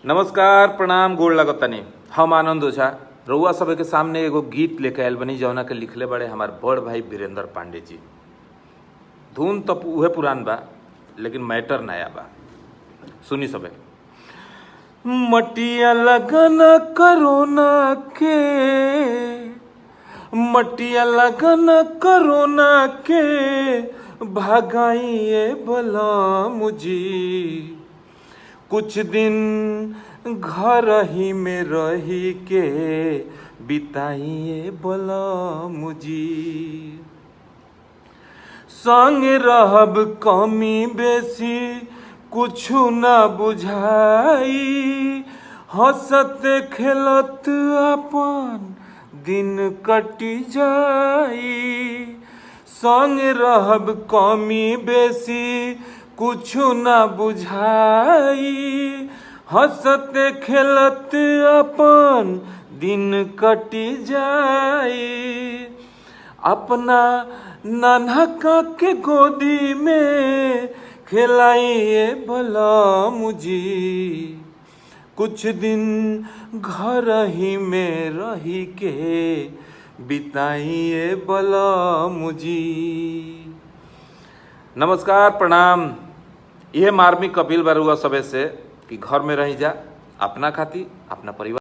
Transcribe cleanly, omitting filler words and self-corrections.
नमस्कार प्रणाम गोड़ लगतनी। हम आनंद ओझा रउआ सब के सामने एगो गीत लेके आयल बनी जौना के लिखले बड़े हमार बड़ भाई वीरेंद्र पांडे जी। धुन तो उहे पुरान बा लेकिन मैटर नया बा। सुनी सबे। मटिया लगन करोना के, मटिया लगन करोना के भगाइए बलम जी। कुछ दिन घर ही में रही के बिताइए बलम जी। संग रहब कमी बेसी कुछु ना बुझाई, हंसत खेलत अपन दिन कटी जाई। संग रहब कमी बेसी कुछु ना बुझाई, हंसत खेलत अपन दिन कटी जाई। अपना नन्हका के गोदी में खिलाइए बलम जी। कुछ दिन घर ही में रही के बिताइए बलम जी। नमस्कार प्रणाम। यह मार्मिक अपील बरुआ सबे से कि घर में रही जा, अपना खाती अपना परिवार